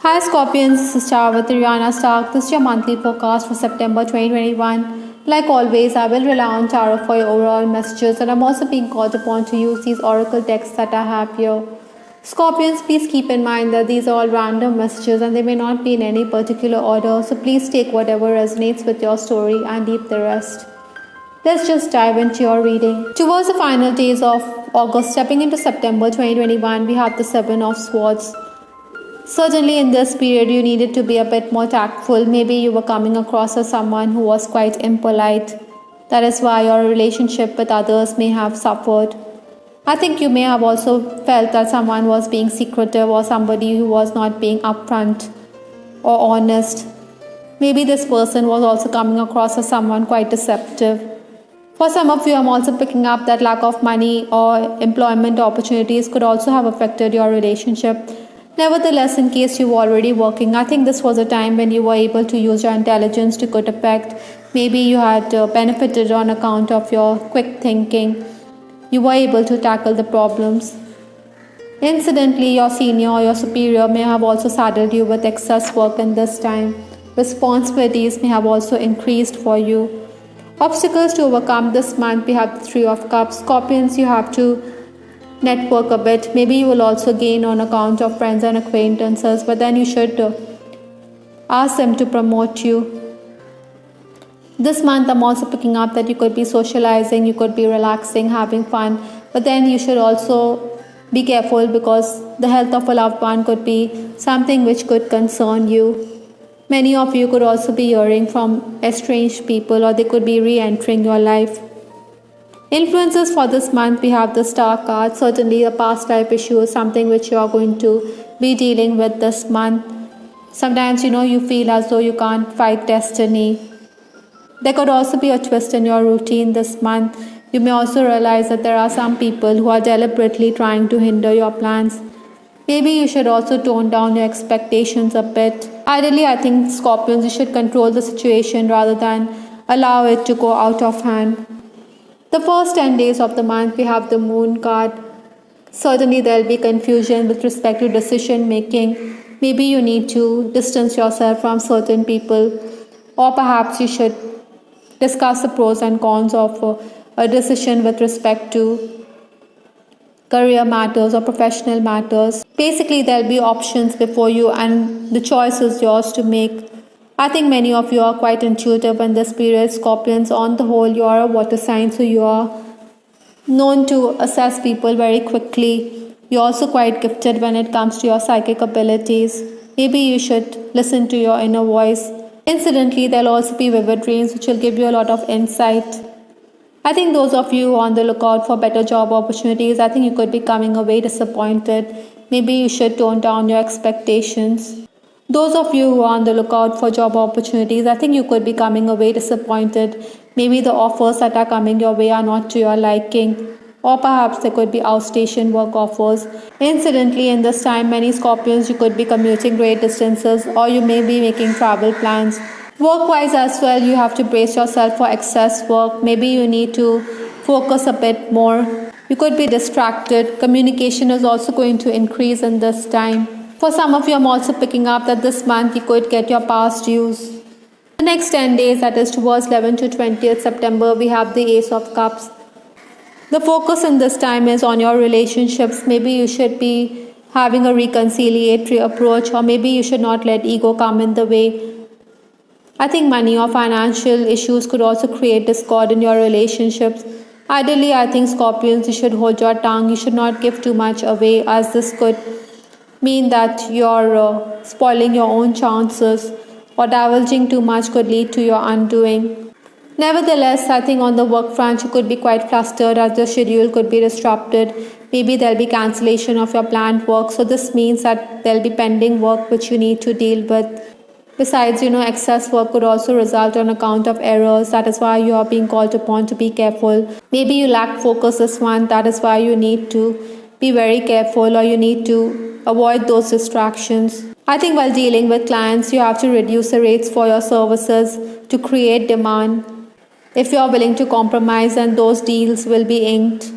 Hi Scorpions, this is Char with Rihanna Stark. This is your monthly forecast for September 2021. Like always, I will rely on tarot for your overall messages, and I'm also being called upon to use these oracle texts that I have here. Scorpions, please keep in mind that these are all random messages and they may not be in any particular order, so please take whatever resonates with your story and leave the rest. Let's just dive into your reading. Towards the final days of August, stepping into September 2021, we have the Seven of Swords. Certainly, in this period, you needed to be a bit more tactful. Maybe you were coming across as someone who was quite impolite. That is why your relationship with others may have suffered. I think you may have also felt that someone was being secretive or somebody who was not being upfront or honest. Maybe this person was also coming across as someone quite deceptive. For some of you, I'm also picking up that lack of money or employment opportunities could also have affected your relationship. Nevertheless, in case you were already working, I think this was a time when you were able to use your intelligence to good effect. Maybe you had benefited on account of your quick thinking. You were able to tackle the problems. Incidentally, your senior or your superior may have also saddled you with excess work in this time. Responsibilities may have also increased for you. Obstacles to overcome this month, we have the Three of Cups. Scorpions, you have to network a bit. Maybe you will also gain on account of friends and acquaintances, but then you should ask them to promote you. This month, I'm also picking up that you could be socializing, you could be relaxing, having fun, but then you should also be careful because the health of a loved one could be something which could concern you. Many of you could also be hearing from estranged people, or they could be re entering your life. Influences for this month, we have the Star card. Certainly, a past life issue is something which you are going to be dealing with this month. Sometimes, you feel as though you can't fight destiny. There could also be a twist in your routine this month. You may also realize that there are some people who are deliberately trying to hinder your plans. Maybe you should also tone down your expectations a bit. Ideally, I think Scorpions, you should control the situation rather than allow it to go out of hand. The first 10 days of the month, we have the Moon card. Certainly, there will be confusion with respect to decision making. Maybe you need to distance yourself from certain people, or perhaps you should discuss the pros and cons of a decision with respect to career matters or professional matters. Basically, there'll be options before you, and the choice is yours to make. I think many of you are quite intuitive in this period, Scorpions. On the whole, you are a water sign, so you are known to assess people very quickly. You're also quite gifted when it comes to your psychic abilities. Maybe you should listen to your inner voice. Incidentally, there'll also be vivid dreams which will give you a lot of insight. I think those of you who are on the lookout for better job opportunities, I think you could be coming away disappointed. Maybe you should tone down your expectations. Those of you who are on the lookout for job opportunities, I think you could be coming away disappointed. Maybe the offers that are coming your way are not to your liking, or perhaps there could be outstation work offers. Incidentally, in this time, many Scorpions, you could be commuting great distances, or you may be making travel plans. Work wise as well, you have to brace yourself for excess work. Maybe you need to focus a bit more. You could be distracted. Communication is also going to increase in this time. For some of you, I'm also picking up that this month you could get your past dues. The next 10 days, that is towards 11 to 20th September, we have the Ace of Cups. The focus in this time is on your relationships. Maybe you should be having a reconciliatory approach, or maybe you should not let ego come in the way. I think money or financial issues could also create discord in your relationships. Ideally, I think Scorpions, you should hold your tongue. You should not give too much away, as this could mean that you're spoiling your own chances, or divulging too much could lead to your undoing. Nevertheless, I think on the work front, you could be quite flustered as the schedule could be disrupted. Maybe there'll be cancellation of your planned work. So this means that there'll be pending work which you need to deal with. Besides, excess work could also result on account of errors. That is why you are being called upon to be careful. Maybe you lack focus this month. That is why you need to be very careful, or you need to avoid those distractions. I think while dealing with clients, you have to reduce the rates for your services to create demand. If you are willing to compromise, then those deals will be inked.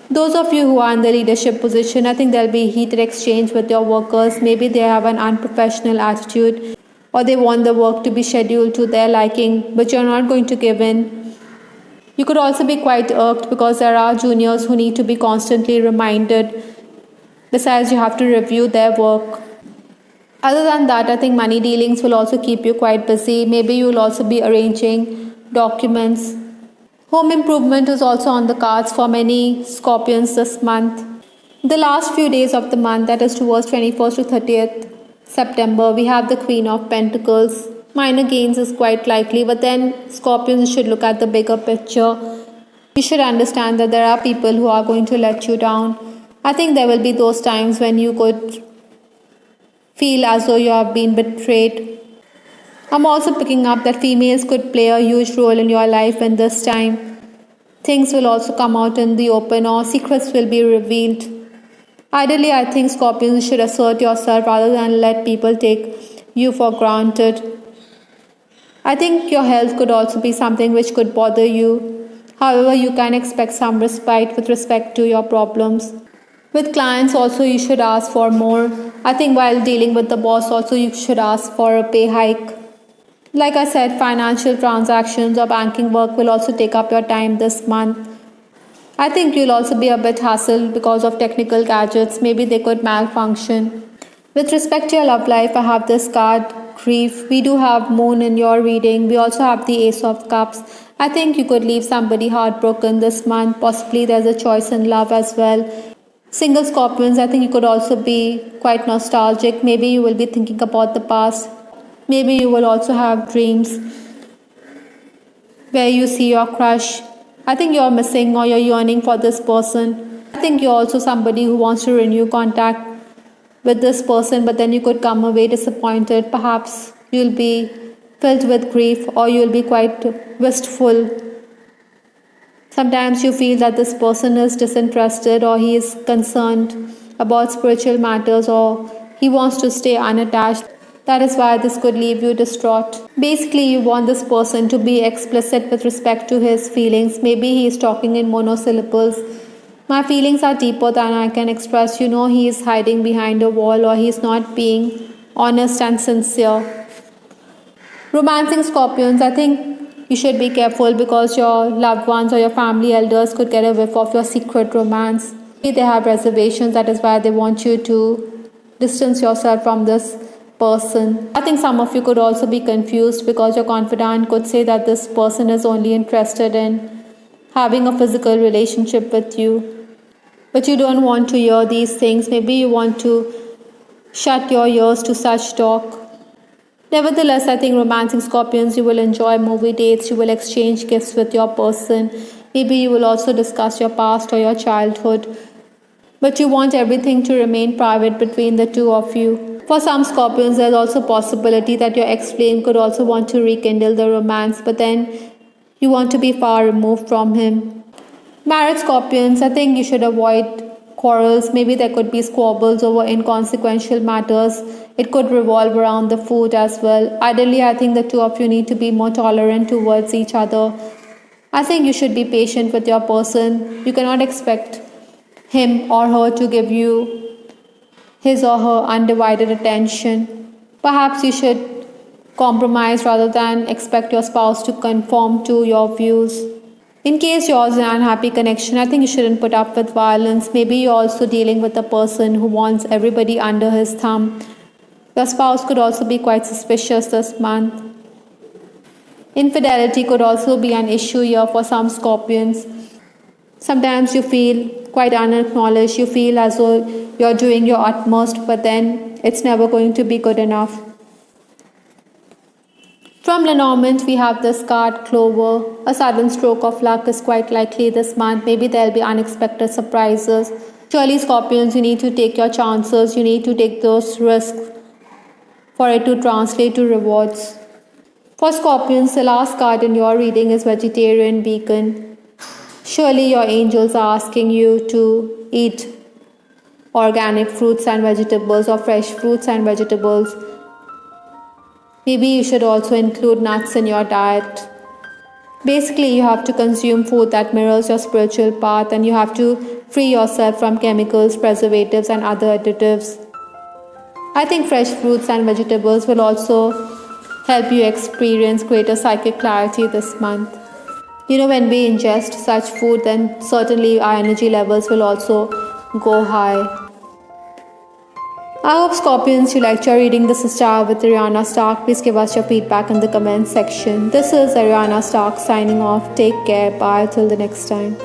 Those of you who are in the leadership position, I think there'll be heated exchange with your workers. Maybe they have an unprofessional attitude or they want the work to be scheduled to their liking, but you're not going to give in. You could also be quite irked because there are juniors who need to be constantly reminded. Besides, you have to review their work. Other than that, I think money dealings will also keep you quite busy. Maybe you'll also be arranging documents. Home improvement is also on the cards for many Scorpions this month. The last few days of the month, that is towards 21st to 30th September, we have the Queen of Pentacles. Minor gains is quite likely, but then Scorpions should look at the bigger picture. You should understand that there are people who are going to let you down. I think there will be those times when you could feel as though you have been betrayed. I'm also picking up that females could play a huge role in your life in this time. Things will also come out in the open or secrets will be revealed. Ideally, I think Scorpions should assert yourself rather than let people take you for granted. I think your health could also be something which could bother you. However, you can expect some respite with respect to your problems. With clients also you should ask for more. I think while dealing with the boss also you should ask for a pay hike. Like I said, financial transactions or banking work will also take up your time this month. I think you'll also be a bit hassled because of technical gadgets. Maybe they could malfunction. With respect to your love life, I have this card, Grief. We do have Moon in your reading. We also have the Ace of Cups. I think you could leave somebody heartbroken this month. Possibly there's a choice in love as well. Single Scorpions, I think you could also be quite nostalgic. Maybe you will be thinking about the past. Maybe you will also have dreams where you see your crush. I think you're missing or you're yearning for this person. I think you're also somebody who wants to renew contact with this person, but then you could come away disappointed. Perhaps you'll be filled with grief or you'll be quite wistful. Sometimes you feel that this person is disinterested or he is concerned about spiritual matters or he wants to stay unattached. That is why this could leave you distraught. Basically, you want this person to be explicit with respect to his feelings. Maybe he is talking in monosyllables. My feelings are deeper than I can express. You know, he is hiding behind a wall or he is not being honest and sincere. Romancing Scorpions, I think you should be careful because your loved ones or your family elders could get a whiff of your secret romance. Maybe they have reservations, that is why they want you to distance yourself from this person. I think some of you could also be confused because your confidant could say that this person is only interested in having a physical relationship with you. But you don't want to hear these things. Maybe you want to shut your ears to such talk. Nevertheless, I think romancing Scorpions, you will enjoy movie dates, you will exchange gifts with your person. Maybe you will also discuss your past or your childhood. But you want everything to remain private between the two of you. For some Scorpions, there's also possibility that your ex-flame could also want to rekindle the romance, but then you want to be far removed from him. Married Scorpions, I think you should avoid quarrels. Maybe there could be squabbles over inconsequential matters. It could revolve around the food as well. Ideally, I think the two of you need to be more tolerant towards each other. I think you should be patient with your person. You cannot expect him or her to give you his or her undivided attention. Perhaps you should compromise rather than expect your spouse to conform to your views. In case yours is an unhappy connection, I think you shouldn't put up with violence. Maybe you're also dealing with a person who wants everybody under his thumb. Your spouse could also be quite suspicious this month. Infidelity could also be an issue here for some Scorpions. Sometimes you feel quite unacknowledged. You feel as though you're doing your utmost, but then it's never going to be good enough. From Lenormand, we have this card, Clover. A sudden stroke of luck is quite likely this month. Maybe there'll be unexpected surprises. Surely, Scorpions, you need to take your chances. You need to take those risks for it to translate to rewards. For Scorpions, the last card in your reading is Vegetarian Beacon. Surely your angels are asking you to eat organic fruits and vegetables or fresh fruits and vegetables. Maybe you should also include nuts in your diet. Basically, you have to consume food that mirrors your spiritual path and you have to free yourself from chemicals, preservatives, and other additives. I think fresh fruits and vegetables will also help you experience greater psychic clarity this month. When we ingest such food, then certainly our energy levels will also go high. I hope Scorpions you liked your reading. This is Star with Ariana Stark. Please give us your feedback in the comments section. This is Ariana Stark signing off. Take care. Bye till the next time.